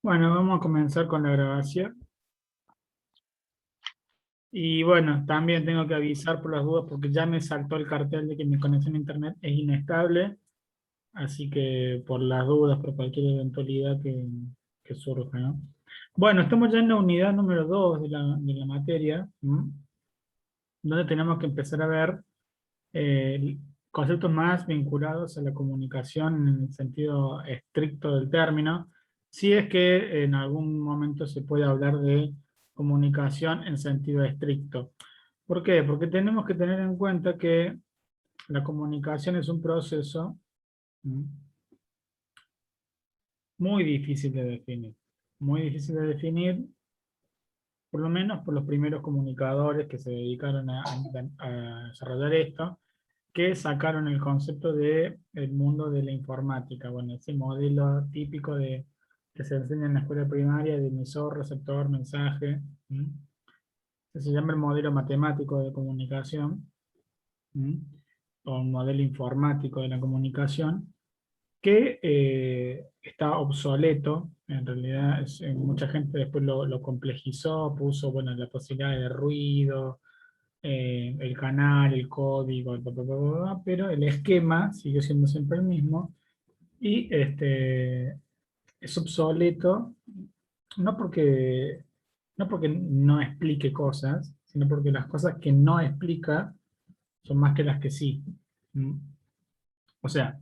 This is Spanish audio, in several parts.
Bueno, vamos a comenzar con la grabación. Y bueno, también tengo que avisar por las dudas porque ya me saltó el cartel de que mi conexión a internet es inestable. Así que por las dudas, por cualquier eventualidad que surja, ¿no? Bueno, estamos ya en la unidad número 2 de la materia, ¿m? Donde tenemos que empezar a ver conceptos más vinculados a la comunicación en el sentido estricto del término, si es que en algún momento se puede hablar de comunicación en sentido estricto. ¿Por qué? Porque tenemos que tener en cuenta que la comunicación es un proceso ¿m? Muy difícil de definir. Muy difícil de definir, por lo menos por los primeros comunicadores que se dedicaron a desarrollar esto, que sacaron el concepto de el mundo de la informática. Bueno, ese modelo típico que se enseña en la escuela primaria de emisor, receptor, mensaje, ¿m? Que se llama el modelo matemático de comunicación, ¿m? O un modelo informático de la comunicación, que está obsoleto. En realidad mucha gente después lo complejizó, puso bueno, la posibilidad de ruido, el canal, el código, bla, bla, bla, bla, bla, pero el esquema sigue siendo siempre el mismo y es obsoleto no porque no explique cosas, sino porque las cosas que no explica son más que las que sí. ¿Mm? O sea,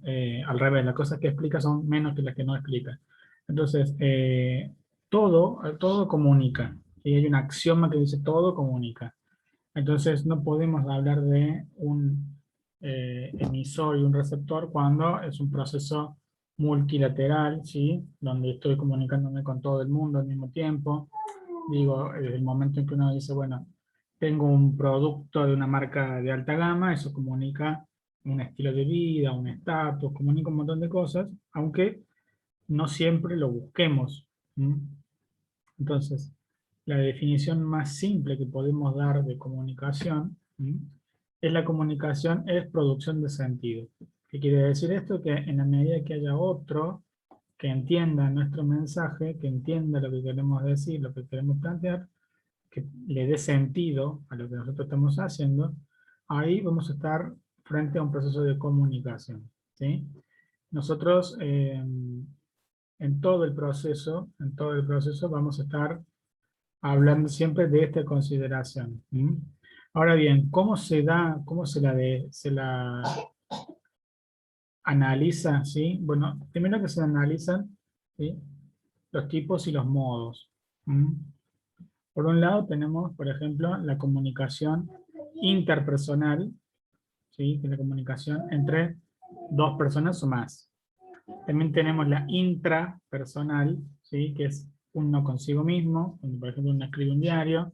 al revés, las cosas que explica son menos que las que no explica. Entonces, todo comunica. Y hay un axioma que dice todo comunica. Entonces no podemos hablar de un emisor y un receptor cuando es un proceso multilateral, ¿sí? Donde estoy comunicándome con todo el mundo al mismo tiempo. Digo, desde el momento en que uno dice, bueno, tengo un producto de una marca de alta gama, eso comunica un estilo de vida, un estatus, comunica un montón de cosas, aunque no siempre lo busquemos. ¿Mm? Entonces, la definición más simple que podemos dar de comunicación es la comunicación es producción de sentido. ¿Qué quiere decir esto? Que en la medida que haya otro que entienda nuestro mensaje, que entienda lo que queremos decir, lo que queremos plantear, que le dé sentido a lo que nosotros estamos haciendo, ahí vamos a estar frente a un proceso de comunicación. ¿Sí? Nosotros en todo el proceso vamos a estar hablando siempre de esta consideración. ¿Mm? Ahora bien, ¿cómo se da, cómo se la analiza? ¿Sí? Bueno, primero que se analizan, ¿sí? Los tipos y los modos. ¿Mm? Por un lado tenemos, por ejemplo, la comunicación interpersonal, ¿sí? Que es la comunicación entre dos personas o más. También tenemos la intrapersonal, ¿sí? Que es uno consigo mismo, cuando por ejemplo uno escribe un diario.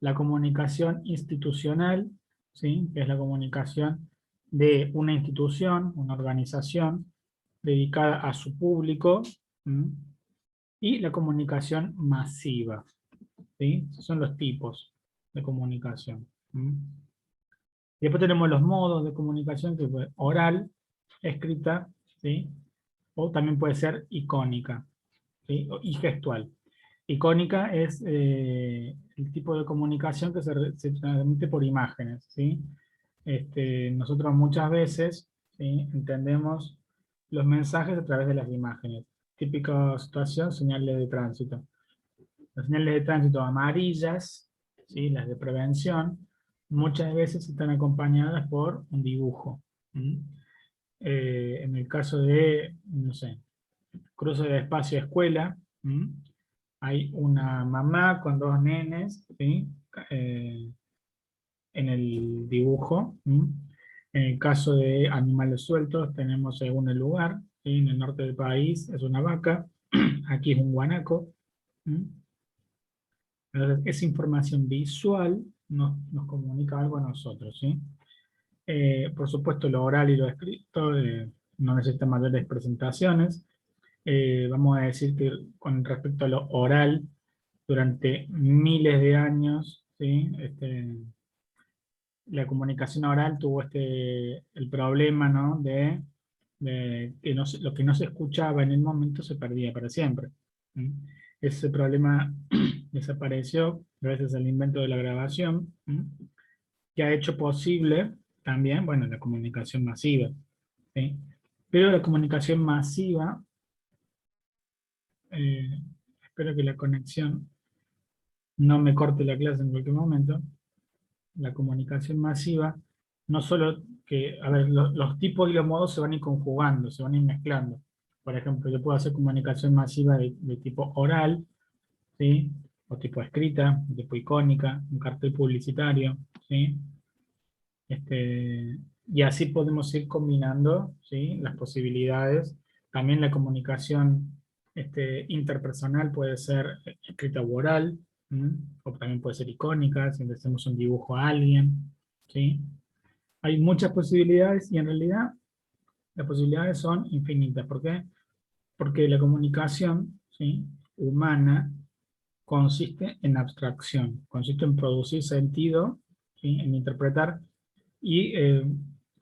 La comunicación institucional, ¿sí? Que es la comunicación de una institución, una organización dedicada a su público, ¿m? Y la comunicación masiva, ¿sí? Esos son los tipos de comunicación. ¿M? Y después tenemos los modos de comunicación, que es oral, escrita, ¿sí? O también puede ser icónica, ¿sí? Y gestual. Icónica es el tipo de comunicación que se transmite por imágenes, ¿sí? Nosotros muchas veces, ¿sí? Entendemos los mensajes a través de las imágenes. Típica situación, señales de tránsito. Las señales de tránsito amarillas, ¿sí? Las de prevención, muchas veces están acompañadas por un dibujo. ¿Mm? En el caso de, no sé, cruce de espacio escuela, ¿m? Hay una mamá con dos nenes, ¿sí? Eh, en el dibujo. ¿M? En el caso de animales sueltos, tenemos según el lugar, ¿sí? En el norte del país es una vaca, aquí es un guanaco. ¿M? Entonces, esa información visual nos comunica algo a nosotros, ¿sí? Por supuesto, lo oral y lo escrito no necesitan mayores presentaciones. Vamos a decir que con respecto a lo oral, durante miles de años, ¿sí? La comunicación oral tuvo el problema, ¿no? de que lo que no se escuchaba en el momento se perdía para siempre. ¿Mm? Ese problema desapareció gracias al invento de la grabación, que ha hecho posible también, bueno, la comunicación masiva, ¿sí? Pero la comunicación masiva, eh, espero que la conexión no me corte la clase en cualquier momento. La comunicación masiva, no solo que, a ver, los tipos y los modos se van a ir conjugando, se van a ir mezclando. Por ejemplo, yo puedo hacer comunicación masiva de tipo oral, ¿sí? O tipo escrita, tipo icónica, un cartel publicitario, ¿sí? Y así podemos ir combinando, ¿sí? Las posibilidades. También la comunicación interpersonal puede ser escrita o oral, ¿m? O también puede ser icónica, si le hacemos un dibujo a alguien, ¿sí? Hay muchas posibilidades y en realidad las posibilidades son infinitas. ¿Por qué? Porque la comunicación, ¿sí?, humana consiste en abstracción, consiste en producir sentido, ¿sí?, en interpretar y,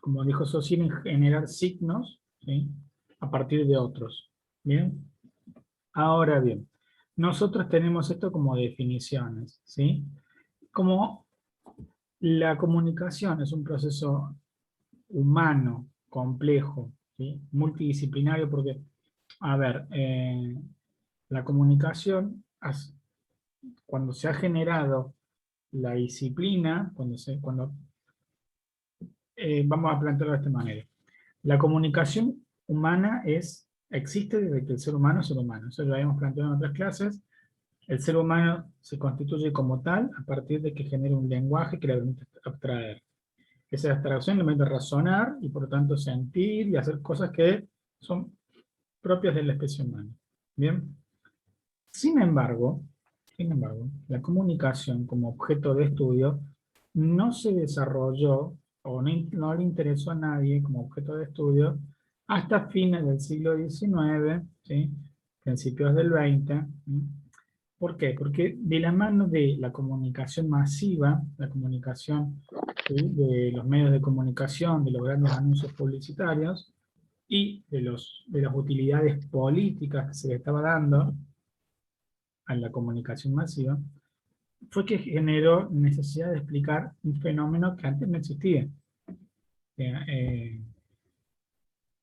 como dijo Saussure, en generar signos, ¿sí?, a partir de otros. ¿Bien? Ahora bien, nosotros tenemos esto como definiciones, ¿sí? Como la comunicación es un proceso humano, complejo, ¿sí?, multidisciplinario, porque, a ver, la comunicación, cuando se ha generado la disciplina, vamos a plantearlo de esta manera. La comunicación humana existe desde que el ser humano es ser humano. Eso lo habíamos planteado en otras clases. El ser humano se constituye como tal a partir de que genera un lenguaje que le permite abstraer. Esa abstracción le permite razonar y por lo tanto sentir y hacer cosas que son propias de la especie humana. ¿Bien? Sin embargo, la comunicación como objeto de estudio no se desarrolló o no le interesó a nadie como objeto de estudio hasta fines del siglo XIX, ¿sí?, principios del XX. ¿Sí? ¿Por qué? Porque de la mano de la comunicación masiva, la comunicación, ¿sí?, de los medios de comunicación, de los grandes anuncios publicitarios y de las utilidades políticas que se le estaba dando a la comunicación masiva, fue que generó necesidad de explicar un fenómeno que antes no existía. Eh,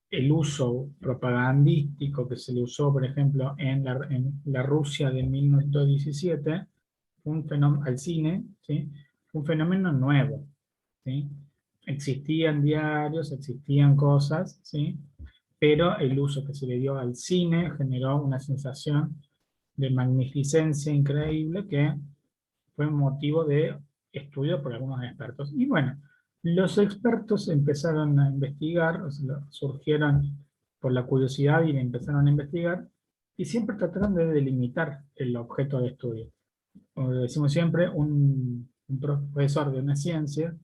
el uso propagandístico que se le usó, por ejemplo, en la Rusia de 1917, fue un fenómeno, al cine, ¿sí?, fue un fenómeno nuevo, ¿sí? Existían diarios, existían cosas, ¿sí?, pero el uso que se le dio al cine generó una sensación de magnificencia increíble que fue motivo de estudio por algunos expertos. Y bueno, los expertos empezaron a investigar, o sea, surgieron por la curiosidad y empezaron a investigar, y siempre trataron de delimitar el objeto de estudio. Como decimos siempre, un profesor de una ciencia,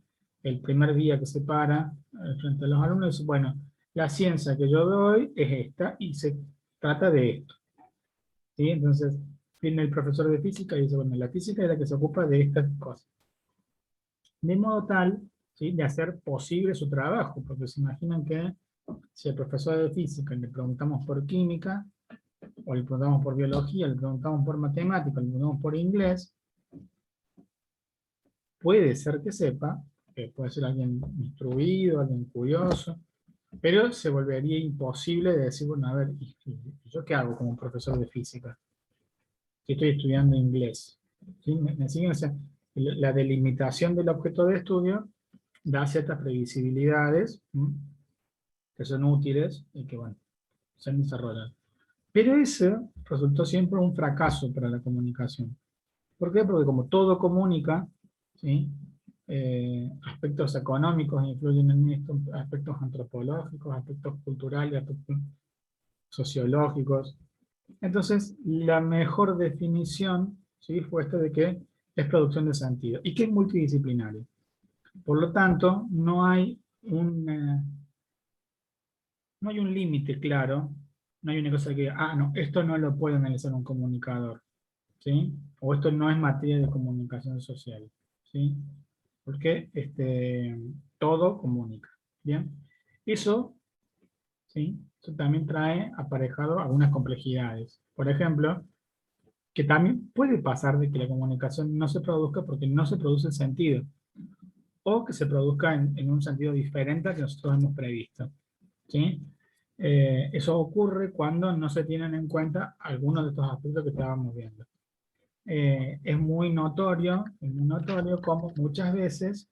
el primer día que se para frente a los alumnos, dice, bueno, la ciencia que yo doy es esta y se trata de esto. ¿Sí? Entonces, viene el profesor de física y dice, bueno, la física es la que se ocupa de estas cosas. De modo tal, ¿sí?, de hacer posible su trabajo, porque se imaginan que si al profesor de física le preguntamos por química, o le preguntamos por biología, le preguntamos por matemática, le preguntamos por inglés, puede ser que sepa, que puede ser alguien instruido, alguien curioso, pero se volvería imposible de decir, bueno, a ver, ¿y yo qué hago como profesor de física? Que estoy estudiando inglés. ¿Sí? ¿Me siguen? O sea, la delimitación del objeto de estudio da ciertas previsibilidades, ¿m?, que son útiles y que, bueno, se han desarrollado. Pero eso resultó siempre un fracaso para la comunicación. ¿Por qué? Porque como todo comunica, ¿sí?, aspectos económicos influyen en esto, aspectos antropológicos, aspectos culturales, aspectos sociológicos. Entonces, la mejor definición, ¿sí?, fue esta de que es producción de sentido y que es multidisciplinario. Por lo tanto, no hay un límite claro, no hay una cosa que, no, esto no lo puede analizar un comunicador, ¿sí? O esto no es materia de comunicación social, ¿sí? Porque todo comunica, ¿bien? Eso, ¿sí?, eso también trae aparejado algunas complejidades. Por ejemplo, que también puede pasar de que la comunicación no se produzca porque no se produce el sentido, o que se produzca en un sentido diferente al que nosotros hemos previsto, ¿sí? Eso ocurre cuando no se tienen en cuenta algunos de estos aspectos que estábamos viendo. Es muy notorio cómo muchas veces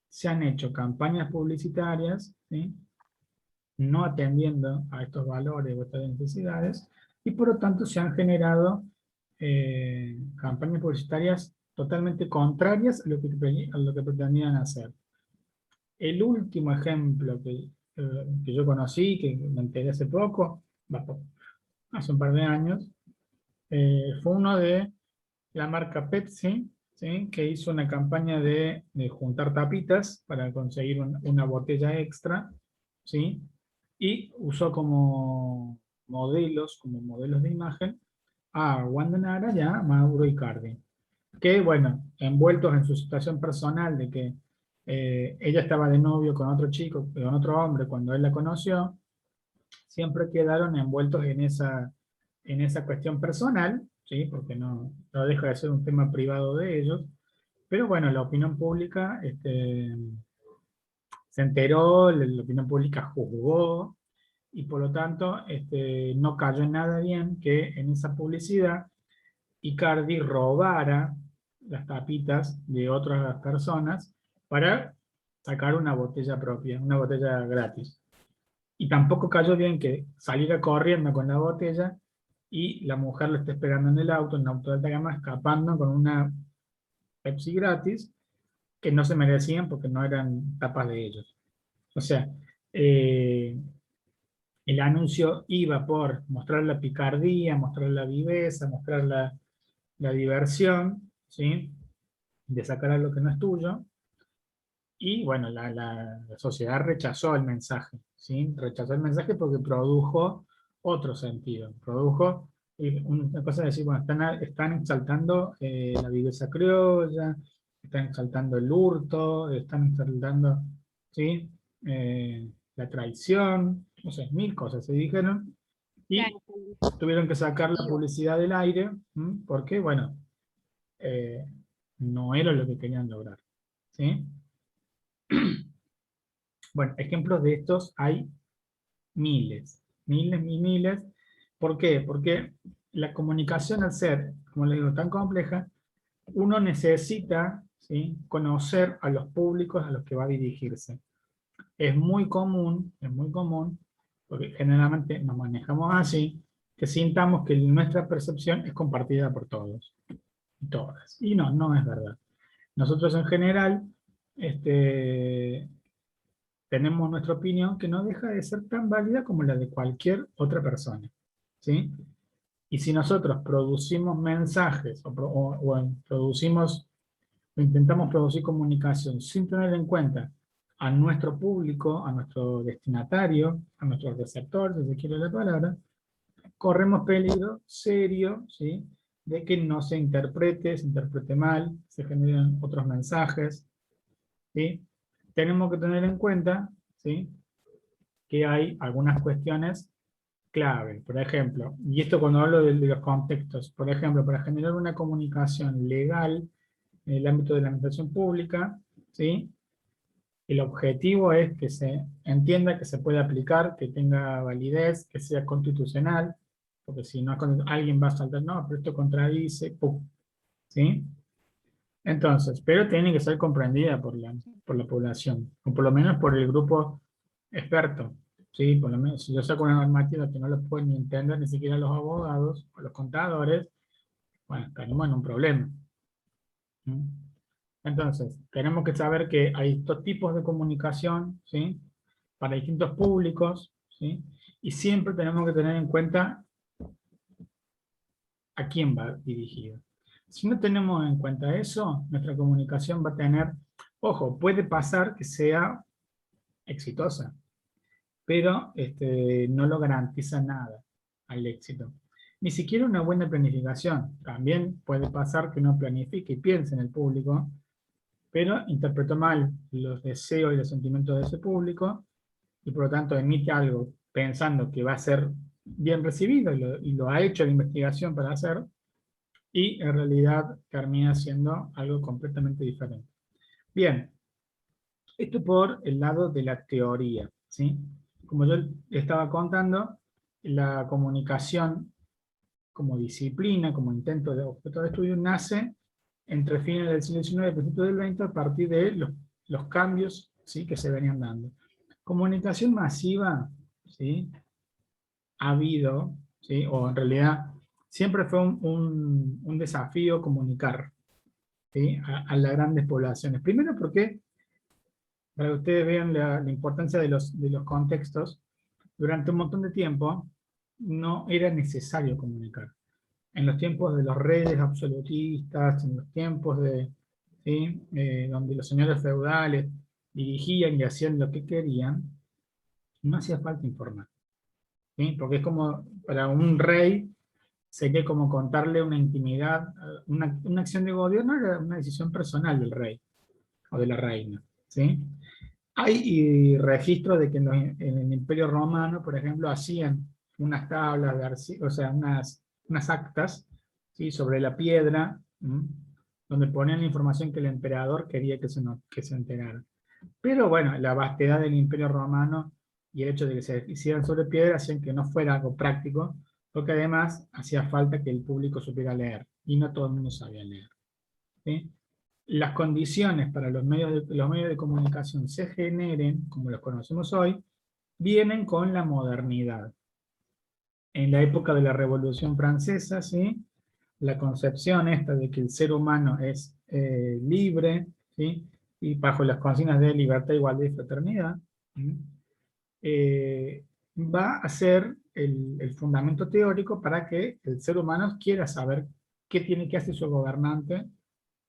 se han hecho campañas publicitarias, ¿sí? No atendiendo a estos valores o estas necesidades, y por lo tanto se han generado campañas publicitarias totalmente contrarias a lo que pretendían hacer. El último ejemplo que yo conocí, que me enteré hace poco, hace un par de años, fue uno de la marca Pepsi, ¿sí? Que hizo una campaña de juntar tapitas para conseguir una botella extra, ¿sí? Y usó como modelos de imagen, a Wanda Nara y a Mauro Icardi, que, bueno, envueltos en su situación personal de que ella estaba de novio con otro chico, con otro hombre cuando él la conoció, siempre quedaron envueltos en esa cuestión personal, ¿sí? Porque no deja de ser un tema privado de ellos, pero bueno, la opinión pública se enteró, la opinión pública juzgó, y por lo tanto no cayó en nada bien que en esa publicidad Icardi robara las tapitas de otras personas para sacar una botella propia, una botella gratis. Y tampoco cayó bien que saliera corriendo con la botella y la mujer lo esté esperando en el auto, en un auto de alta gama, escapando con una Pepsi gratis que no se merecían porque no eran tapas de ellos. O sea, eh, el anuncio iba por mostrar la picardía, mostrar la viveza, mostrar la diversión, ¿sí? De sacar algo que no es tuyo. Y bueno, la sociedad rechazó el mensaje, ¿sí? Rechazó el mensaje porque produjo otro sentido. Produjo una cosa de decir, bueno, están exaltando la viveza criolla, están exaltando el hurto, están exaltando, ¿sí? La traición, no sé, mil cosas se dijeron. Y tuvieron que sacar la publicidad del aire, porque, bueno, eh, no era lo que querían lograr, ¿sí? Bueno, ejemplos de estos hay miles, miles y miles. ¿Por qué? Porque la comunicación, al ser, como les digo, tan compleja, uno necesita, ¿sí? Conocer a los públicos a los que va a dirigirse. Es muy común, porque generalmente nos manejamos así, que sintamos que nuestra percepción es compartida por todos y todas. Y no es verdad. Nosotros en general, tenemos nuestra opinión que no deja de ser tan válida como la de cualquier otra persona, ¿sí? Y si nosotros producimos mensajes producimos o intentamos producir comunicación sin tener en cuenta a nuestro público, a nuestro destinatario, a nuestro receptor, si se quiere la palabra, corremos peligro serio, ¿sí? De que no se interprete mal, se generen otros mensajes, ¿sí? Tenemos que tener en cuenta, ¿sí? Que hay algunas cuestiones clave. Por ejemplo, y esto cuando hablo de los contextos, por ejemplo, para generar una comunicación legal en el ámbito de la administración pública, ¿sí? El objetivo es que se entienda que se puede aplicar, que tenga validez, que sea constitucional, porque si no alguien va a saltar, no, pero esto contradice, ¡pum! ¿Sí? Entonces, pero tiene que ser comprendida por la población, o por lo menos por el grupo experto. ¿Sí? Por lo menos, si yo saco una normativa que no lo pueden ni entender ni siquiera los abogados o los contadores, bueno, estaremos en un problema. ¿Mm? Entonces, tenemos que saber que hay estos tipos de comunicación, ¿sí? Para distintos públicos, ¿sí? Y siempre tenemos que tener en cuenta a quién va dirigido. Si no tenemos en cuenta eso, nuestra comunicación va a tener, ojo, puede pasar que sea exitosa, pero no lo garantiza nada al éxito. Ni siquiera una buena planificación. También puede pasar que uno planifique y piense en el público, pero interpretó mal los deseos y los sentimientos de ese público, y por lo tanto emite algo pensando que va a ser bien recibido y lo ha hecho la investigación para hacer, y en realidad termina siendo algo completamente diferente. Bien, esto por el lado de la teoría, ¿sí? Como yo estaba contando, la comunicación como disciplina, como intento de objeto de estudio, nace entre fines del siglo XIX y principios del XX a partir de los cambios, ¿sí?, que se venían dando. Comunicación masiva, ¿sí?, ha habido, ¿sí?, o en realidad siempre fue un desafío comunicar, ¿sí?, a las grandes poblaciones. Primero porque, para que ustedes vean la importancia de los contextos, durante un montón de tiempo no era necesario comunicar. En los tiempos de los reyes absolutistas, en los tiempos ¿sí?, donde los señores feudales dirigían y hacían lo que querían, no hacía falta informar, ¿sí? Porque es como para un rey, sería como contarle una intimidad, una acción de gobierno era una decisión personal del rey o de la reina, ¿sí? Hay registros de que en el Imperio Romano, por ejemplo, hacían unas tablas de arcilla, o sea, unas actas, ¿sí?, sobre la piedra, ¿m?, donde ponían la información que el emperador quería que se enterara. Pero bueno, la vastedad del Imperio Romano y el hecho de que se hicieran sobre piedra hacían que no fuera algo práctico, porque además hacía falta que el público supiera leer, y no todo el mundo sabía leer, ¿sí? Las condiciones para los medios de comunicación se generen, como los conocemos hoy, vienen con la modernidad. En la época de la Revolución Francesa, ¿sí?, la concepción esta de que el ser humano es libre, ¿sí?, y bajo las consignas de libertad, igualdad y fraternidad, ¿sí?, va a ser el fundamento teórico para que el ser humano quiera saber qué tiene que hacer su gobernante,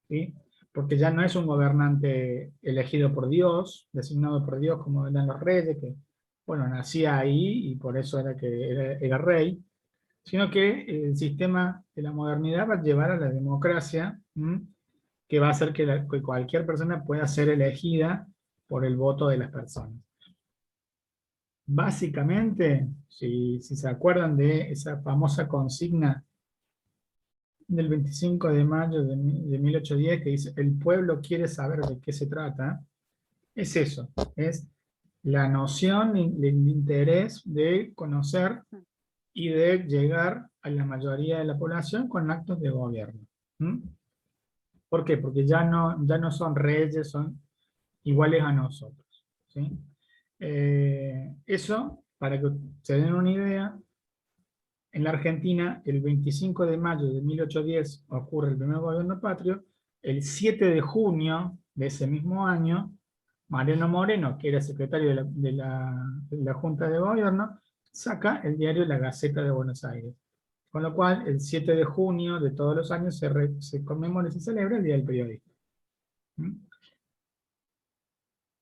¿sí?, porque ya no es un gobernante elegido por Dios, designado por Dios como eran los reyes, que, bueno, nacía ahí y por eso era rey, sino que el sistema de la modernidad va a llevar a la democracia, que va a hacer que cualquier persona pueda ser elegida por el voto de las personas. Básicamente, si se acuerdan de esa famosa consigna del 25 de mayo de 1810 que dice: el pueblo quiere saber de qué se trata, es eso, es la noción del interés de conocer y de llegar a la mayoría de la población con actos de gobierno. ¿Mm? ¿Por qué? Porque ya no son reyes, son iguales a nosotros, ¿sí? Eso, para que se den una idea, en la Argentina, el 25 de mayo de 1810 ocurre el primer gobierno patrio. El 7 de junio de ese mismo año, Mariano Moreno, que era secretario de la Junta de Gobierno, saca el diario La Gaceta de Buenos Aires. Con lo cual, el 7 de junio de todos los años se conmemora y se celebra el Día del Periodista. ¿Mm?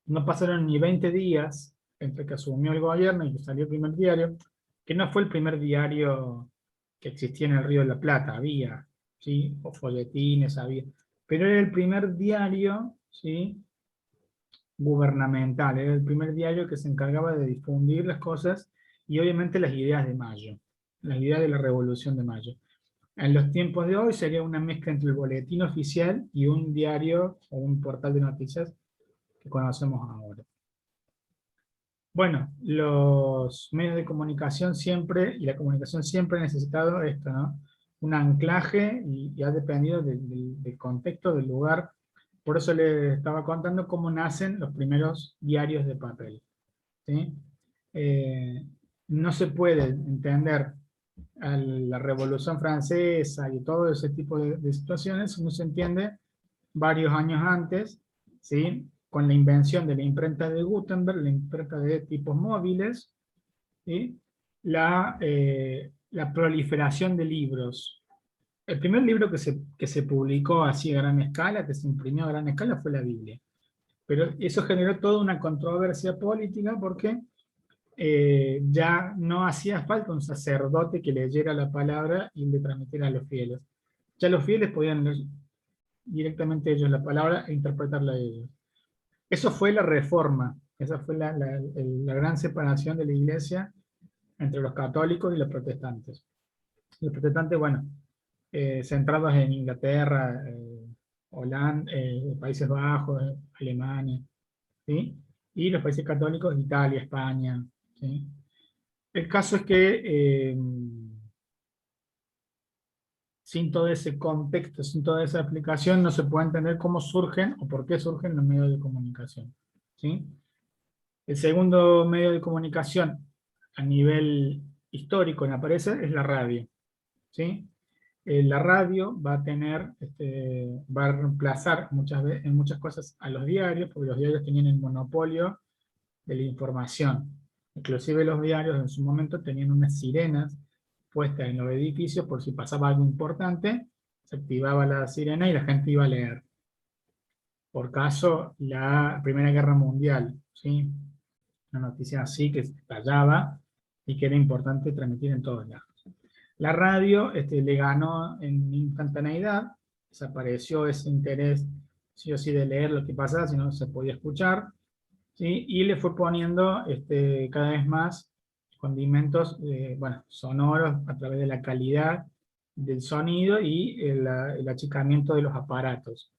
No pasaron ni 20 días entre que asumió el gobierno y que salió el primer diario, que no fue el primer diario que existía en el Río de la Plata, había, ¿sí?, o folletines, había, pero era el primer diario, ¿sí?, gubernamental, era el primer diario que se encargaba de difundir las cosas y obviamente las ideas de Mayo, las ideas de la Revolución de Mayo. En los tiempos de hoy sería una mezcla entre el boletín oficial y un diario o un portal de noticias que conocemos ahora. Bueno, los medios de comunicación siempre, y la comunicación siempre ha necesitado esto, ¿no? Un anclaje y ha dependido del contexto, del lugar. Por eso les estaba contando cómo nacen los primeros diarios de papel, ¿sí? No se puede entender a la Revolución Francesa y todo ese tipo de situaciones, no se entiende varios años antes, ¿sí?, con la invención de la imprenta de Gutenberg, la imprenta de tipos móviles, ¿sí?, la proliferación de libros. El primer libro que se publicó así a gran escala, que se imprimió a gran escala, fue la Biblia. Pero eso generó toda una controversia política porque ya no hacía falta un sacerdote que leyera la palabra y le transmitiera a los fieles. Ya los fieles podían leer directamente ellos la palabra e interpretarla a ellos. Eso fue la reforma, esa fue la gran separación de la iglesia entre los católicos y los protestantes. Los protestantes, bueno, centrados en Inglaterra, Holanda, Países Bajos, Alemania, ¿sí? Y los países católicos, Italia, España, ¿sí? El caso es que sin todo ese contexto, sin toda esa aplicación, no se puede entender cómo surgen o por qué surgen los medios de comunicación, ¿sí? El segundo medio de comunicación a nivel histórico en aparecer es la radio, ¿sí? La radio va a tener, va a reemplazar muchas veces, en muchas cosas a los diarios, porque los diarios tenían el monopolio de la información. Inclusive los diarios en su momento tenían unas sirenas puestas en los edificios por si pasaba algo importante, se activaba la sirena y la gente iba a leer. Por caso, la Primera Guerra Mundial, ¿sí? Una noticia así que estallaba y que era importante transmitir en todos lados. La radio le ganó en instantaneidad, desapareció ese interés sí o sí de leer lo que pasaba, sino se podía escuchar, ¿sí? Y le fue poniendo cada vez más condimentos bueno, sonoros a través de la calidad del sonido y el achicamiento de los aparatos.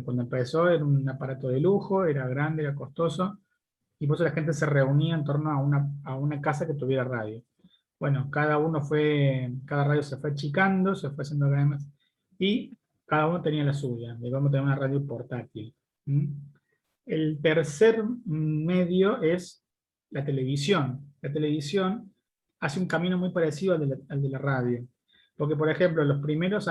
Cuando empezó era un aparato de lujo, era grande, era costoso, y por eso la gente se reunía en torno a una casa que tuviera radio. Bueno, cada radio se fue achicando, se fue haciendo cada vez más, y cada uno tenía la suya. Vamos a tener una radio portátil. ¿Mm? El tercer medio es la televisión. La televisión hace un camino muy parecido al de la radio. Porque, por ejemplo, los primeros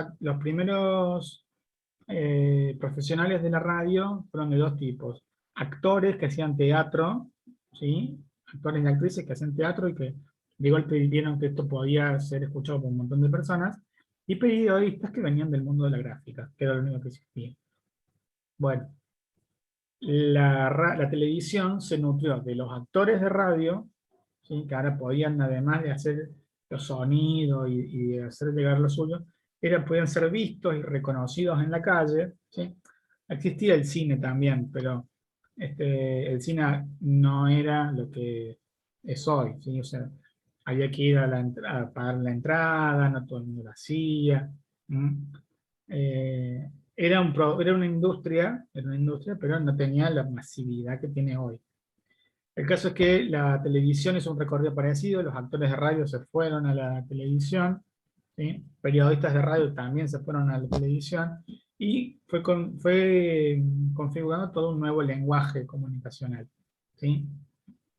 profesionales de la radio fueron de dos tipos. Actores que hacían teatro, ¿sí? Actores y actrices que hacían teatro y que de golpe vieron que esto podía ser escuchado por un montón de personas, y periodistas que venían del mundo de la gráfica, que era lo único que existía. Bueno, la televisión se nutrió de los actores de radio, ¿sí? Que ahora podían, además de hacer los sonidos y de hacer llegar lo suyo, podían ser vistos y reconocidos en la calle, ¿sí? Existía el cine también, pero el cine no era lo que es hoy, ¿sí? O sea, había que ir a pagar la entrada, no todo el mundo lo hacía. Eh, era una industria, pero no tenía la masividad que tiene hoy. El caso es que la televisión es un recorrido parecido, los actores de radio se fueron a la televisión, ¿sí? Periodistas de radio también se fueron a la televisión, y fue configurando todo un nuevo lenguaje comunicacional, ¿sí?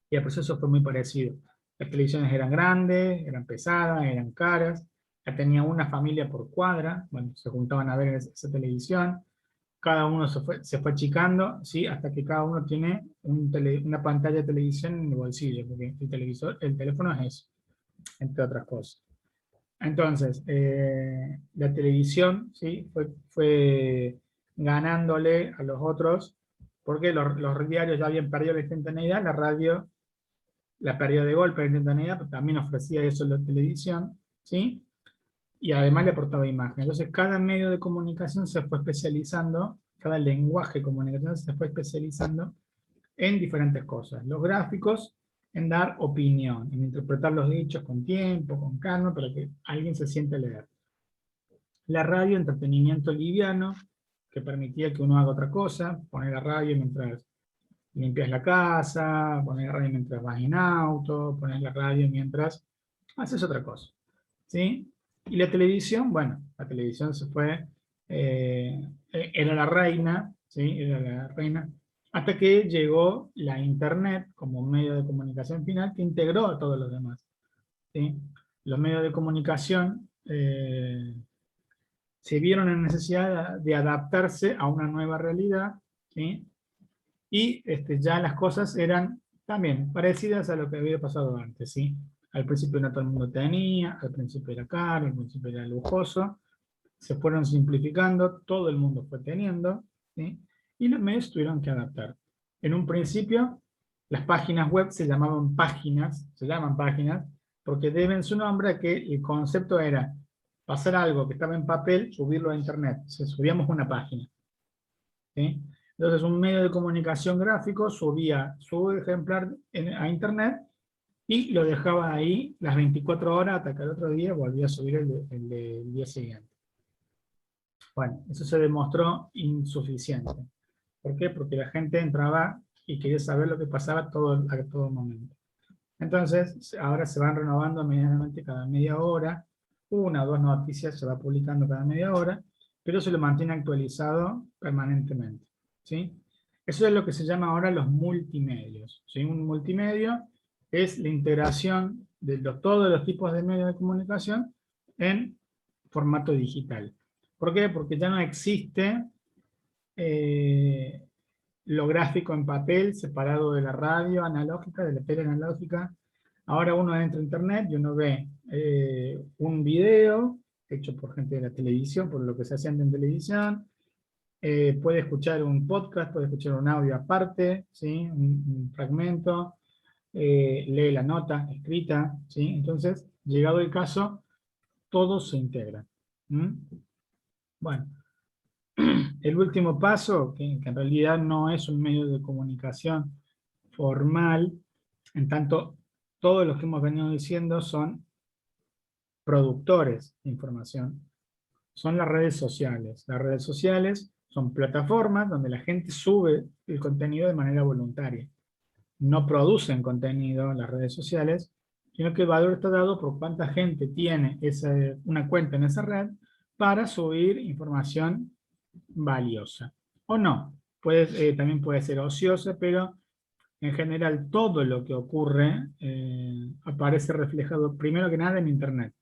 Y el proceso fue muy parecido. Las televisiones eran grandes, eran pesadas, eran caras, ya tenía una familia por cuadra, bueno, se juntaban a ver esa televisión, cada uno se fue achicando, ¿sí? Hasta que cada uno tiene una pantalla de televisión en el bolsillo, porque el teléfono es eso, entre otras cosas. Entonces, la televisión, ¿sí? Fue ganándole a los otros, porque los diarios ya habían perdido la instantaneidad, la radio la perdió de golpe la instantaneidad, pero también ofrecía eso en la televisión, ¿sí? Y además le aportaba imagen. Entonces cada medio de comunicación se fue especializando, cada lenguaje de comunicación se fue especializando en diferentes cosas. Los gráficos en dar opinión, en interpretar los dichos con tiempo, con calma, para que alguien se siente a leer. La radio, entretenimiento liviano, que permitía que uno haga otra cosa, poner la radio mientras limpias la casa, poner la radio mientras vas en auto, poner la radio mientras haces otra cosa, ¿sí? Y la televisión, bueno, la televisión se fue, era la reina, ¿sí? Era la reina, hasta que llegó la internet como medio de comunicación final que integró a todos los demás, ¿sí? Los medios de comunicación se vieron en necesidad de adaptarse a una nueva realidad, ¿sí? Y ya las cosas eran también parecidas a lo que había pasado antes, ¿sí? Al principio no todo el mundo tenía, al principio era caro, al principio era lujoso, se fueron simplificando, todo el mundo fue teniendo, ¿sí? Y los medios tuvieron que adaptar. En un principio, las páginas web se llaman páginas, porque deben su nombre a que el concepto era pasar algo que estaba en papel, subirlo a internet, subíamos una página, ¿sí? Entonces un medio de comunicación gráfico subía su ejemplar a internet y lo dejaba ahí las 24 horas hasta que el otro día volvía a subir el del día siguiente. Bueno, eso se demostró insuficiente. ¿Por qué? Porque la gente entraba y quería saber lo que pasaba a todo momento. Entonces, ahora se van renovando medianamente cada media hora, una o dos noticias se va publicando cada media hora, pero se lo mantiene actualizado permanentemente, ¿sí? Eso es lo que se llama ahora los multimedios, ¿sí? Un multimedio es la integración de todos los tipos de medios de comunicación en formato digital. ¿Por qué? Porque ya no existe eh, lo gráfico en papel separado de la radio analógica, de la tele analógica. Ahora uno entra a internet y uno ve un video hecho por gente de la televisión, por lo que se hace en televisión, puede escuchar un podcast, puede escuchar un audio aparte, ¿sí? Un fragmento, lee la nota escrita, ¿sí? Entonces, llegado el caso, todo se integra. ¿Mm? Bueno, el último paso, que en realidad no es un medio de comunicación formal, en tanto todos los que hemos venido diciendo son productores de información, son las redes sociales. Las redes sociales son plataformas donde la gente sube el contenido de manera voluntaria. No producen contenido en las redes sociales, sino que el valor está dado por cuánta gente tiene una cuenta en esa red para subir información valiosa. O no, también puede ser ociosa, pero en general todo lo que ocurre aparece reflejado primero que nada en Internet.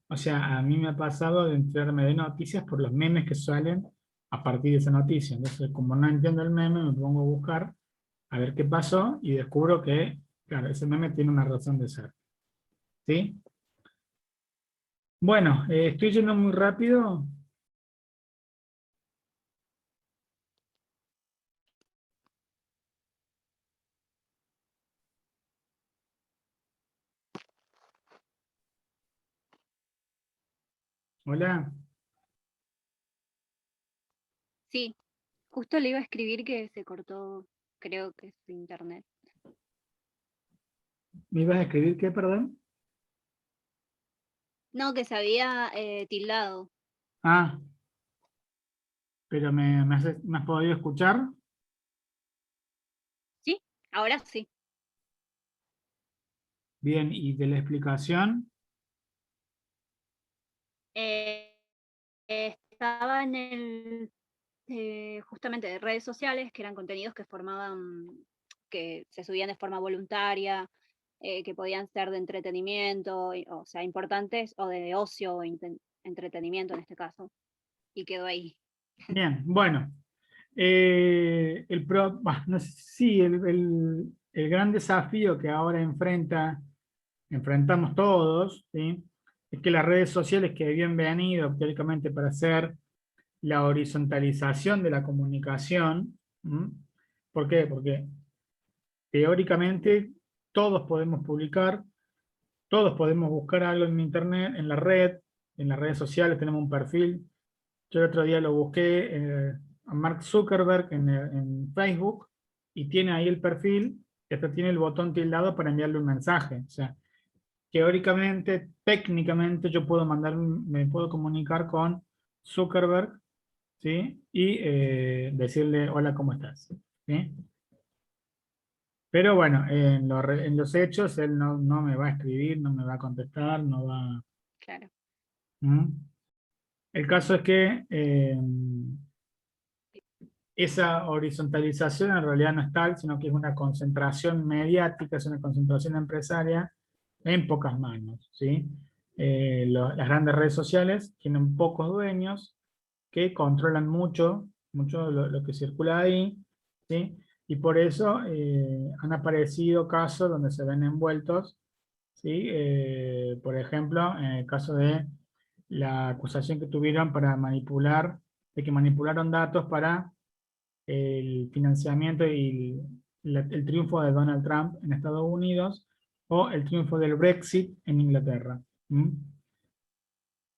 O sea, a mí me ha pasado de enterarme de noticias por los memes que salen a partir de esa noticia. Entonces, como no entiendo el meme, me pongo a buscar a ver qué pasó y descubro que, claro, ese meme tiene una razón de ser. ¿Sí? Bueno, estoy yendo muy rápido. Hola, Sí, justo le iba a escribir que se cortó, creo que su internet. ¿me ibas a escribir qué, perdón? No, que se había tildado. Ah, pero ¿me has podido escuchar? ¿Sí? Ahora sí. Bien, y de la explicación, Eh, Estaba en el, justamente de redes sociales, que eran contenidos que formaban, que se subían de forma voluntaria, que podían ser de entretenimiento, o sea, importantes, o de ocio o entretenimiento en este caso. Y quedó ahí. bien, bueno, no sé, sí, el gran desafío que ahora enfrentamos todos, ¿sí? Es que las redes sociales que habían venido teóricamente para hacer la horizontalización de la comunicación, ¿m? ¿Por qué? Porque teóricamente todos podemos publicar, todos podemos buscar algo en internet, en las redes sociales tenemos un perfil. Yo el otro día lo busqué a Mark Zuckerberg en Facebook y tiene ahí el perfil, y hasta tiene el botón tildado para enviarle un mensaje. O sea, teóricamente, técnicamente, me puedo comunicar con Zuckerberg, ¿sí? Y decirle, hola, ¿cómo estás? ¿Sí? Pero bueno, en los hechos, él no me va a escribir, no me va a contestar, no va... Claro. ¿Mm? El caso es que esa horizontalización en realidad no es tal, sino que es una concentración mediática, es una concentración empresaria en pocas manos, ¿sí? Las grandes redes sociales tienen pocos dueños que controlan mucho lo que circula ahí, ¿sí? Y por eso han aparecido casos donde se ven envueltos, ¿sí? Por ejemplo, en el caso de la acusación que tuvieron de que manipularon datos para el financiamiento y el triunfo de Donald Trump en Estados Unidos o el triunfo del Brexit en Inglaterra. ¿Mm?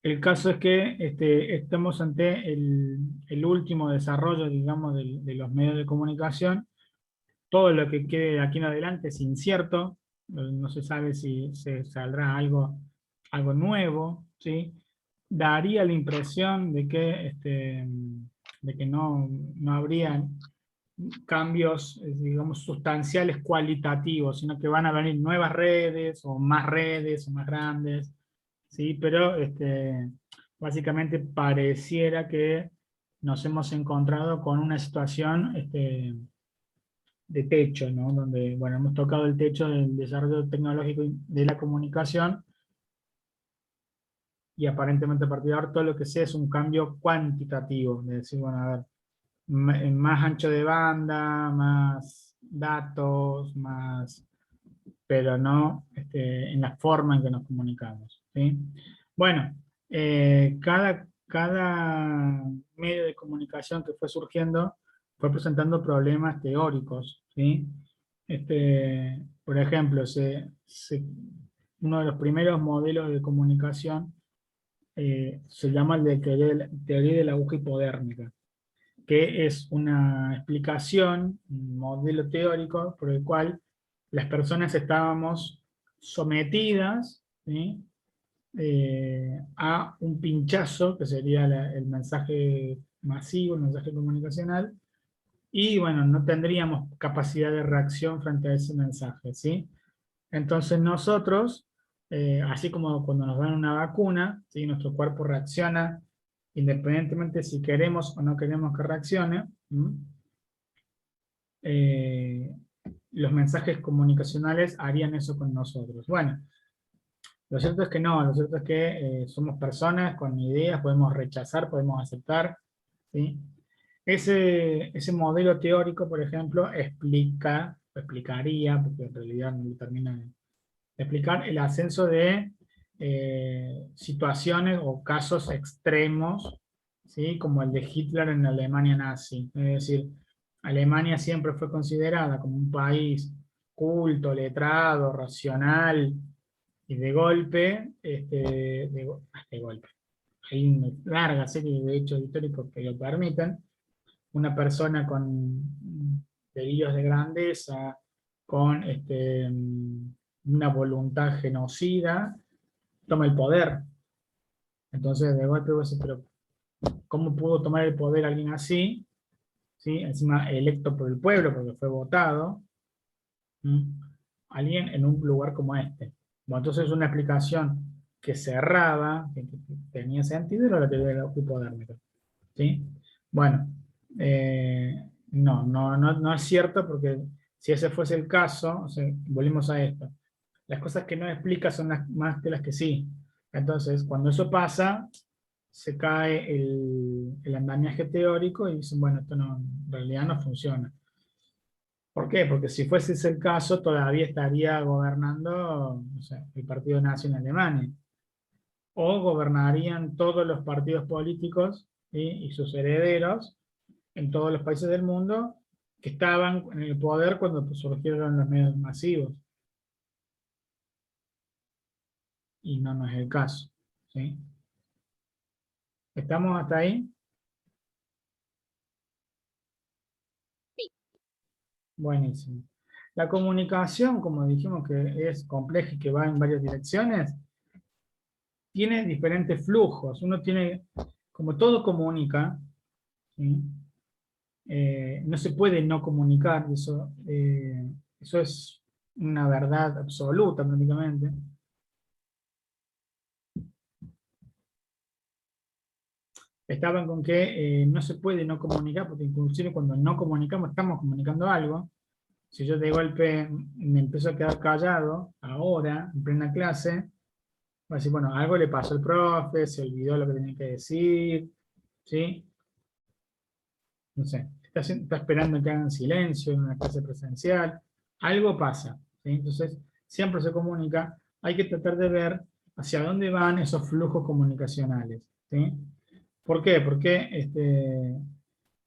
El caso es que estamos ante el último desarrollo, digamos, de los medios de comunicación. Todo lo que quede de aquí en adelante es incierto, no se sabe si se saldrá algo nuevo, ¿sí? daría la impresión de que no habría cambios, digamos, sustanciales cualitativos, sino que van a venir nuevas redes, o más grandes, ¿sí? Pero básicamente pareciera que nos hemos encontrado con una situación de techo, ¿no? Donde, bueno, hemos tocado el techo del desarrollo tecnológico y de la comunicación, y aparentemente a partir de ahora todo lo que sea es un cambio cuantitativo, de decir, bueno, a ver, más ancho de banda, más datos, más, pero no en la forma en que nos comunicamos, ¿sí? Bueno, cada medio de comunicación que fue surgiendo fue presentando problemas teóricos, ¿sí? Por ejemplo, uno de los primeros modelos de comunicación se llama el de teoría de la aguja hipodérmica, que es una explicación, un modelo teórico por el cual las personas estábamos sometidas, ¿sí? A un pinchazo, que sería el mensaje masivo, el mensaje comunicacional, y bueno, no tendríamos capacidad de reacción frente a ese mensaje, ¿sí? Entonces nosotros, así como cuando nos dan una vacuna, ¿sí? Nuestro cuerpo reacciona independientemente si queremos o no queremos que reaccione. eh, los mensajes comunicacionales harían eso con nosotros. Bueno, lo cierto es que no, lo cierto es que somos personas con ideas, podemos rechazar, podemos aceptar, ¿sí? Ese modelo teórico, por ejemplo, explicaría, porque en realidad no lo termina de explicar, el ascenso de situaciones o casos extremos, ¿sí? Como el de Hitler en la Alemania nazi. Es decir, Alemania siempre fue considerada como un país culto, letrado, racional, y de golpe, de golpe, hay una larga serie de hechos históricos que lo permiten, una persona con delirios de grandeza, con una voluntad genocida, toma el poder. Entonces, de golpe vos decís, pero ¿cómo pudo tomar el poder alguien así? ¿Sí? Encima electo por el pueblo, porque fue votado. ¿Mm? Alguien en un lugar como este. Bueno, entonces una explicación que cerraba, que tenía sentido, era la teoría del hipodérmico. ¿Sí? Bueno, no es cierto, porque si ese fuese el caso, o sea, volvemos a esto, las cosas que no explica son las más que las que sí. Entonces, cuando eso pasa, se cae el andamiaje teórico y dicen, bueno, esto no, en realidad no funciona. ¿Por qué? Porque si fuese ese el caso, todavía estaría gobernando, o sea, el partido nazi en Alemania. O gobernarían todos los partidos políticos, ¿sí? Y sus herederos en todos los países del mundo que estaban en el poder cuando surgieron los medios masivos. Y no es el caso, ¿sí? ¿Estamos hasta ahí? Sí. Buenísimo. La comunicación, como dijimos que es compleja y que va en varias direcciones, tiene diferentes flujos. Uno tiene, como todo comunica, ¿sí? No se puede no comunicar, eso es una verdad absoluta prácticamente. Estaban con que no se puede no comunicar, porque inclusive cuando no comunicamos estamos comunicando algo. Si yo de golpe me empiezo a quedar callado, ahora, en plena clase, va a decir, bueno, algo le pasó al profe, se olvidó lo que tenía que decir, ¿sí? No sé, está esperando que hagan silencio en una clase presencial, algo pasa, ¿sí? Entonces, siempre se comunica, hay que tratar de ver hacia dónde van esos flujos comunicacionales, ¿sí? ¿Por qué? Porque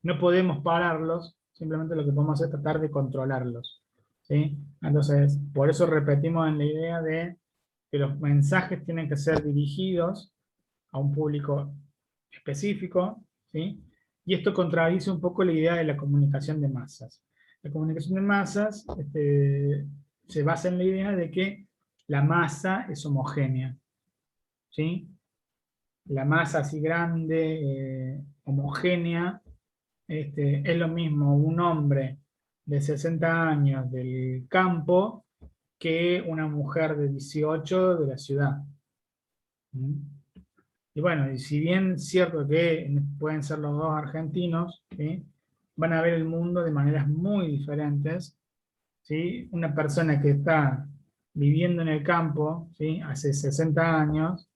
no podemos pararlos, simplemente lo que podemos hacer es tratar de controlarlos, ¿sí? Entonces, por eso repetimos en la idea de que los mensajes tienen que ser dirigidos a un público específico, ¿sí? Y esto contradice un poco la idea de la comunicación de masas. La comunicación de masas se basa en la idea de que la masa es homogénea, ¿sí? la masa así grande, homogénea, es lo mismo un hombre de 60 años del campo que una mujer de 18 de la ciudad. ¿Mm? Y bueno, y si bien es cierto que pueden ser los dos argentinos, ¿sí? Van a ver el mundo de maneras muy diferentes, ¿sí? Una persona que está viviendo en el campo, ¿sí? Hace 60 años,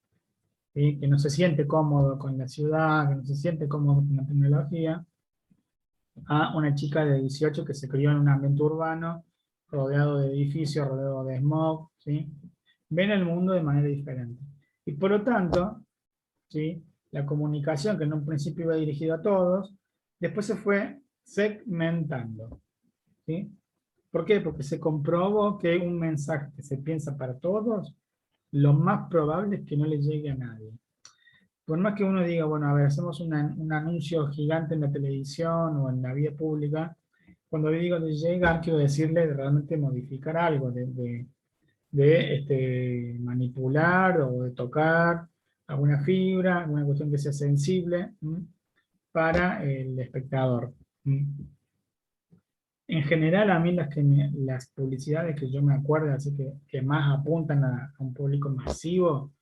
¿sí? Que no se siente cómodo con la ciudad, que no se siente cómodo con la tecnología, a una chica de 18 que se crió en un ambiente urbano, rodeado de edificios, rodeado de smog, ¿sí? Ven el mundo de manera diferente. Y por lo tanto, ¿sí? La comunicación, que en un principio iba dirigida a todos, después se fue segmentando, ¿sí? ¿Por qué? Porque se comprobó que un mensaje que se piensa para todos, lo más probable es que no le llegue a nadie. Por más que uno diga, bueno, a ver, hacemos un anuncio gigante en la televisión o en la vía pública, cuando digo de llegar, quiero decirle de realmente modificar algo, de manipular o de tocar alguna fibra, alguna cuestión que sea sensible, ¿m? Para el espectador. ¿M? En general, a mí las publicidades que yo me acuerdo, así que más apuntan a un público masivo,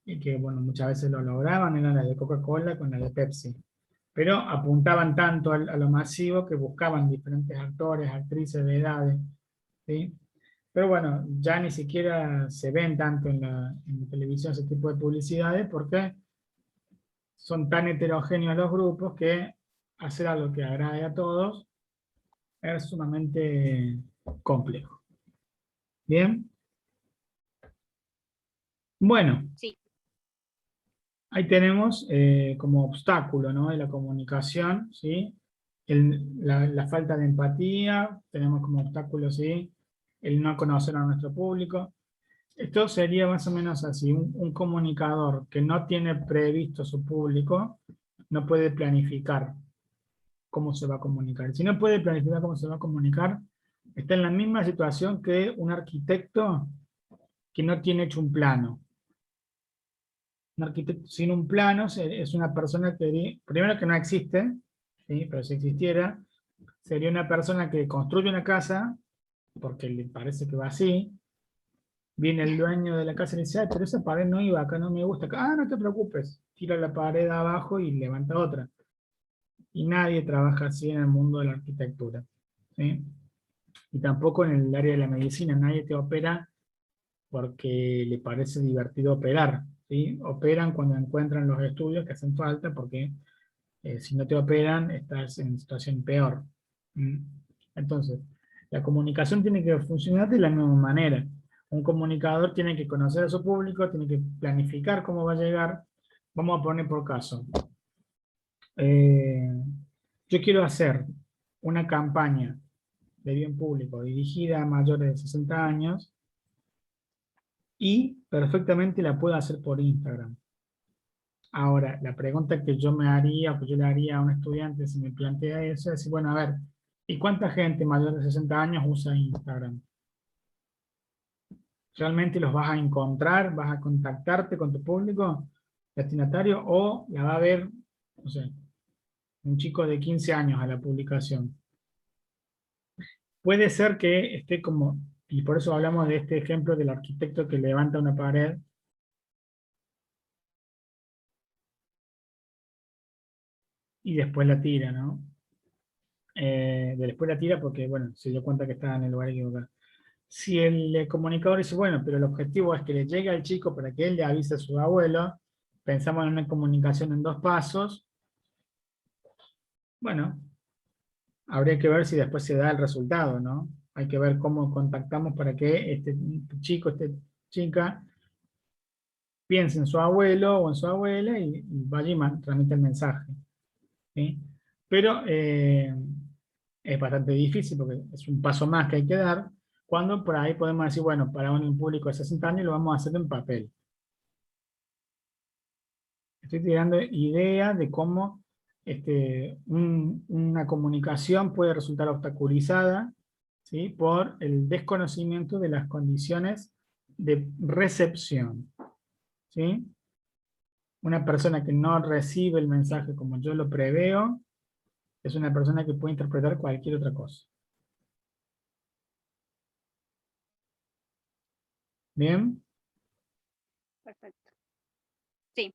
y que bueno, muchas veces lo lograban, eran las de Coca-Cola con las de Pepsi. Pero apuntaban tanto a lo masivo que buscaban diferentes actores, actrices de edades, ¿sí? Pero bueno, ya ni siquiera se ven tanto en la televisión ese tipo de publicidades porque son tan heterogéneos los grupos que hacer algo que agrade a todos es sumamente complejo. Bien, bueno, Sí, ahí tenemos como obstáculo, ¿no? De la comunicación, ¿sí? La falta de empatía, tenemos como obstáculo, ¿sí? El no conocer a nuestro público. Esto sería más o menos así, un comunicador que no tiene previsto su público, no puede planificar cómo se va a comunicar. Si no puede planificar cómo se va a comunicar, está en la misma situación que un arquitecto que no tiene hecho un plano. Un arquitecto sin un plano es una persona que, primero que no existe, ¿sí? Pero si existiera, sería una persona que construye una casa, porque le parece que va así, viene el dueño de la casa y le dice, "Ay, pero esa pared no iba acá, no me gusta acá". Ah, no te preocupes, tira la pared abajo y levanta otra. Y nadie trabaja así en el mundo de la arquitectura, ¿sí? Y tampoco en el área de la medicina, nadie te opera porque le parece divertido operar, ¿sí? Operan cuando encuentran los estudios que hacen falta, porque si no te operan estás en situación peor. ¿Mm? Entonces, la comunicación tiene que funcionar de la misma manera. Un comunicador tiene que conocer a su público, tiene que planificar cómo va a llegar. Vamos a poner por caso. Eh, yo quiero hacer una campaña de bien público dirigida a mayores de 60 años y perfectamente la puedo hacer por Instagram. Ahora, la pregunta que yo me haría, o que yo le haría a un estudiante si me plantea eso, es decir, bueno, a ver, ¿y cuánta gente mayor de 60 años usa Instagram? ¿Realmente los vas a encontrar? ¿Vas a contactarte con tu público destinatario? ¿O la va a ver, no sé, un chico de 15 años a la publicación? Puede ser que esté como, y por eso hablamos de este ejemplo del arquitecto que levanta una pared y después la tira, ¿no? Después la tira porque, bueno, se dio cuenta que estaba en el lugar equivocado. Si el comunicador dice, bueno, pero el objetivo es que le llegue al chico para que él le avise a su abuelo, pensamos en una comunicación en dos pasos, bueno, habría que ver si después se da el resultado, ¿no? Hay que ver cómo contactamos para que este chico, esta chica, piense en su abuelo o en su abuela y vaya y transmite el mensaje, ¿sí? Pero es bastante difícil porque es un paso más que hay que dar, cuando por ahí podemos decir, bueno, para un público de 60 años lo vamos a hacer en papel. Estoy tirando ideas de cómo una comunicación puede resultar obstaculizada, ¿sí? Por el desconocimiento de las condiciones de recepción, ¿sí? Una persona que no recibe el mensaje como yo lo preveo, es una persona que puede interpretar cualquier otra cosa. ¿Bien? Perfecto. Sí, sí,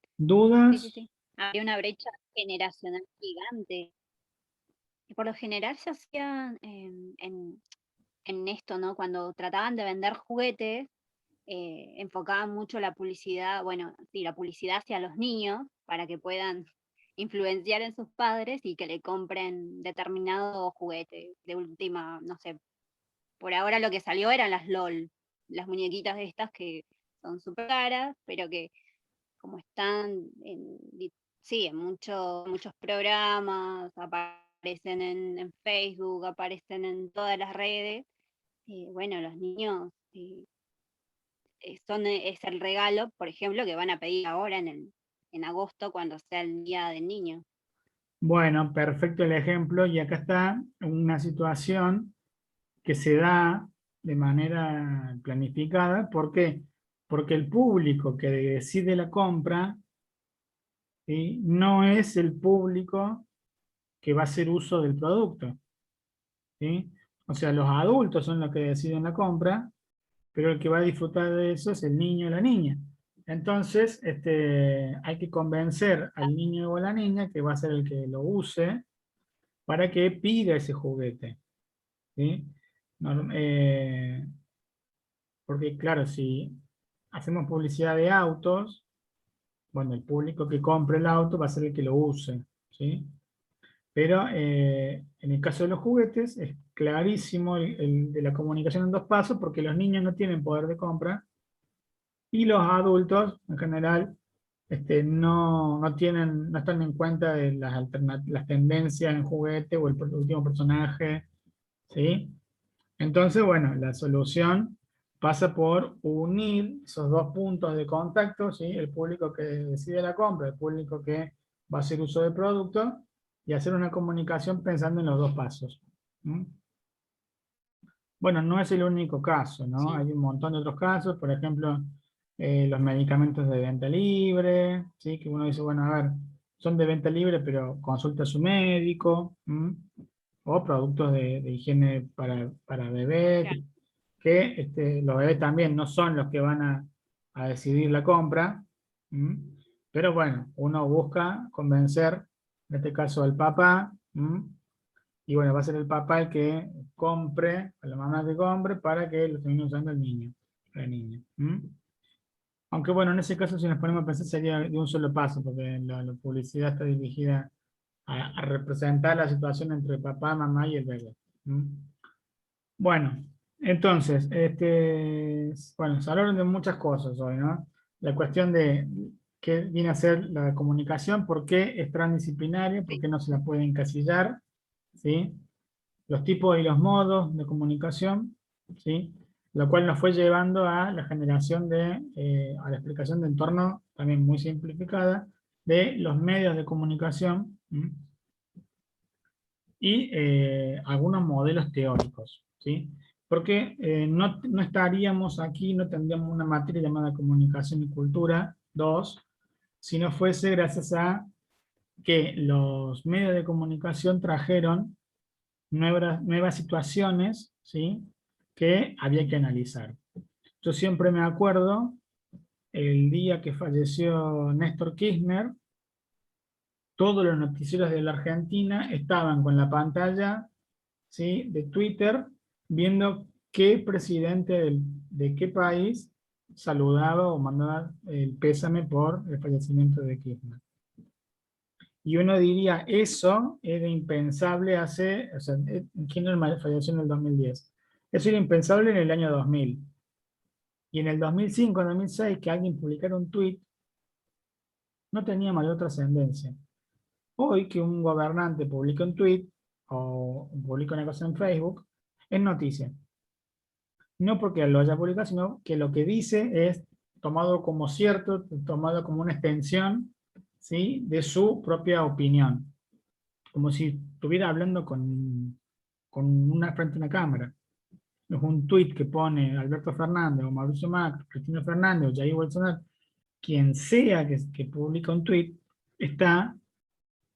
sí, ¿Dudas? sí. Había una brecha generacional gigante. Y por lo general se hacía en esto, ¿no? Cuando trataban de vender juguetes, enfocaban mucho la publicidad, bueno, sí, la publicidad hacia los niños para que puedan influenciar en sus padres y que le compren determinado juguete. De última, no sé, por ahora lo que salió eran las LOL, las muñequitas de estas que son súper caras, pero que como están sí, en muchos programas, aparecen en Facebook, aparecen en todas las redes, bueno, los niños es el regalo, por ejemplo, que van a pedir ahora en agosto cuando sea el Día del Niño. Bueno, perfecto el ejemplo. Y acá está una situación que se da de manera planificada. ¿Por qué? Porque el público que decide la compra, ¿sí?, no es el público que va a hacer uso del producto, ¿sí? O sea, los adultos son los que deciden la compra, pero el que va a disfrutar de eso es el niño o la niña. Entonces, hay que convencer al niño o a la niña, que va a ser el que lo use, para que pida ese juguete, ¿sí? Porque claro, si hacemos publicidad de autos, bueno, el público que compre el auto va a ser el que lo use, ¿sí? Pero en el caso de los juguetes es clarísimo el de la comunicación en dos pasos, porque los niños no tienen poder de compra y los adultos en general no están en cuenta de las tendencias en juguete o el último personaje, ¿sí? Entonces, bueno, la solución pasa por unir esos dos puntos de contacto, ¿sí? El público que decide la compra, el público que va a hacer uso del producto, y hacer una comunicación pensando en los dos pasos. ¿Mm? Bueno, no es el único caso, ¿no? Sí, Hay un montón de otros casos, por ejemplo, los medicamentos de venta libre, ¿sí? Que uno dice, bueno, a ver, son de venta libre, pero consulta a su médico, ¿m? O productos de higiene para bebé, claro. que los bebés también no son los que van a decidir la compra, ¿m? Pero bueno, uno busca convencer, en este caso al papá, ¿m? Y bueno, va a ser el papá el que compre, a la mamá que compre, para que lo termine usando el niño, la niña. ¿M? Aunque bueno, en ese caso si nos ponemos a pensar sería de un solo paso, porque la publicidad está dirigida a representar la situación entre papá, mamá y el bebé. ¿M? Bueno, entonces, bueno, se hablaron de muchas cosas hoy, ¿no? La cuestión de qué viene a ser la comunicación, por qué es transdisciplinaria, por Sí, qué no se la puede encasillar, ¿sí? Los tipos y los modos de comunicación, ¿sí? Lo cual nos fue llevando a la generación a la explicación de entorno, también muy simplificada, de los medios de comunicación, ¿m? Y algunos modelos teóricos, ¿sí? Porque no estaríamos aquí, no tendríamos una materia llamada Comunicación y Cultura 2, si no fuese gracias a que los medios de comunicación trajeron nuevas situaciones, ¿sí?, que había que analizar. Yo siempre me acuerdo el día que falleció Néstor Kirchner, todos los noticieros de la Argentina estaban con la pantalla, ¿sí?, de Twitter, viendo qué presidente de qué país saludaba o mandaba el pésame por el fallecimiento de Kirchner. Y uno diría, eso era impensable o sea, Kirchner falleció en el 2010. Eso era impensable en el año 2000. Y en el 2005, 2006, que alguien publicara un tweet, no tenía mayor trascendencia. Hoy que un gobernante publica un tweet o publica una cosa en Facebook, es noticia. No porque lo haya publicado, sino que lo que dice es tomado como cierto, tomado como una extensión, ¿sí?, de su propia opinión. Como si estuviera hablando frente a una cámara. Es un tuit que pone Alberto Fernández, o Mauricio Macri, Cristina Fernández, o Jair Bolsonaro. quien sea que publica un tweet está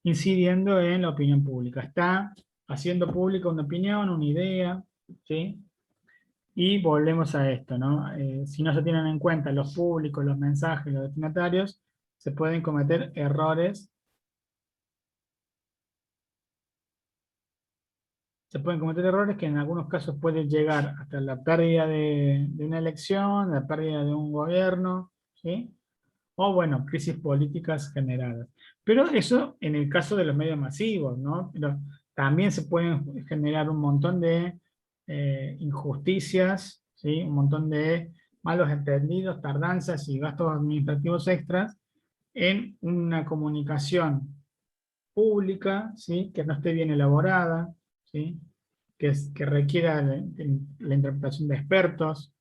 incidiendo en la opinión pública, está haciendo pública una opinión, una idea, ¿sí? Y volvemos a esto, ¿no? Si no se tienen en cuenta los públicos, los mensajes, los destinatarios, se pueden cometer errores. Se pueden cometer errores que en algunos casos pueden llegar hasta la pérdida de una elección, la pérdida de un gobierno, ¿sí? O bueno, crisis políticas generadas. Pero eso en el caso de los medios masivos, ¿no? Pero también se pueden generar un montón de injusticias, ¿sí? Un montón de malos entendidos, tardanzas y gastos administrativos extras en una comunicación pública, ¿sí? Que no esté bien elaborada, ¿sí? Que requiera la interpretación de expertos.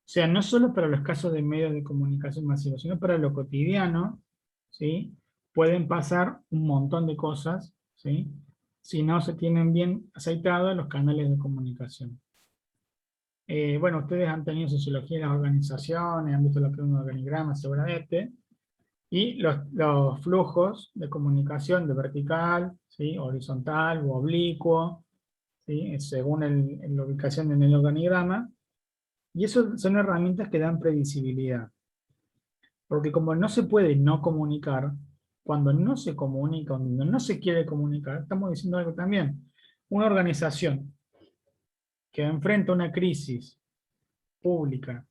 O sea, no solo para los casos de medios de comunicación masivos, sino para lo cotidiano, ¿sí? Pueden pasar un montón de cosas, ¿sí? Si no se tienen bien aceitados los canales de comunicación. Bueno, ustedes han tenido sociología en las organizaciones, han visto lo que es un organigrama seguramente, y los flujos de comunicación de vertical, ¿sí? Horizontal o oblicuo, ¿sí? Según la ubicación en el organigrama, y eso son herramientas que dan previsibilidad. Porque como no se puede no comunicar, cuando no se comunica, cuando no se quiere comunicar, estamos diciendo algo también. Una organización que enfrenta una crisis pública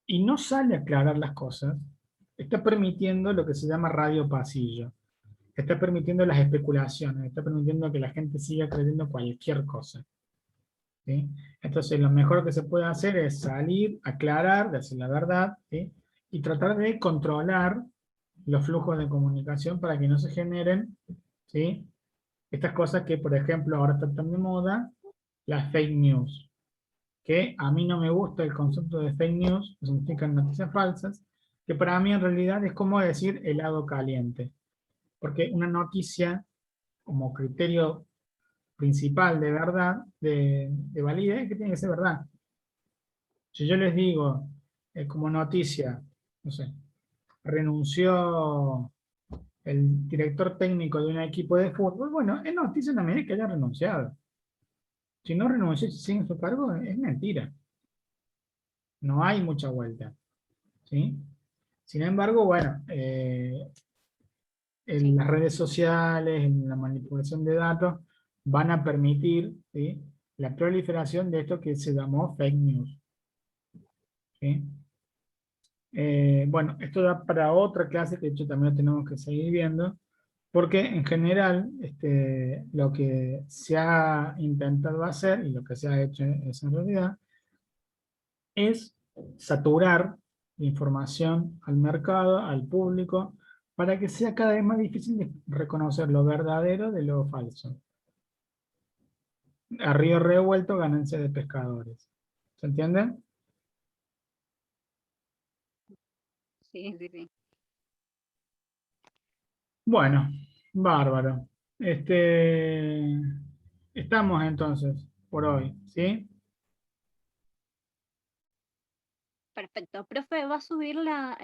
y no sale a aclarar las cosas, está permitiendo lo que se llama radio pasillo. Está permitiendo las especulaciones, está permitiendo que la gente siga creyendo cualquier cosa. ¿Sí? Entonces, lo mejor que se puede hacer es salir, aclarar, decir la verdad, ¿sí? Y tratar de controlar los flujos de comunicación para que no se generen, ¿sí? Estas cosas que, por ejemplo, ahora están tan de moda, las fake news, que a mí no me gusta el concepto de fake news, que significan noticias falsas, que para mí en realidad es como decir helado caliente, porque una noticia como criterio principal de verdad, de validez, que tiene que ser verdad. Si yo les digo como noticia, no sé, renunció el director técnico de un equipo de fútbol, bueno, es noticia en la medida que haya renunciado. Si no renunció y sigue en su cargo, es mentira. No hay mucha vuelta. ¿Sí? Sin embargo, bueno, en Sí. las redes sociales, en la manipulación de datos, van a permitir, ¿sí? La proliferación de esto que se llamó fake news. ¿Sí? Bueno, esto da para otra clase que de hecho también lo tenemos que seguir viendo, porque en general lo que se ha intentado hacer y lo que se ha hecho es en realidad es saturar de información al mercado, al público, para que sea cada vez más difícil de reconocer lo verdadero de lo falso. A río revuelto, ganancia de pescadores. ¿Se entiende? Sí, sí, sí. Bueno, bárbaro. Estamos entonces por hoy, ¿sí? Perfecto. Profe, ¿va a subir la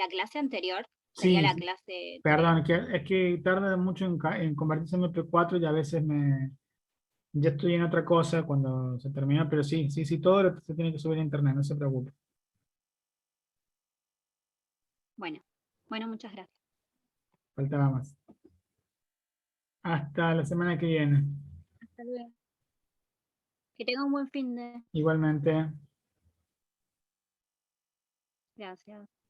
clase anterior? Sería Sí, la sí. clase 3. Perdón, es que tarda mucho en convertirse en MP4 y a veces ya estoy en otra cosa cuando se termina, pero sí, sí, sí, todo lo que se tiene que subir a internet, no se preocupe. Bueno, bueno, muchas gracias. Faltaba más. Hasta la semana que viene. Hasta luego. Que tenga un buen fin de... Igualmente. Gracias.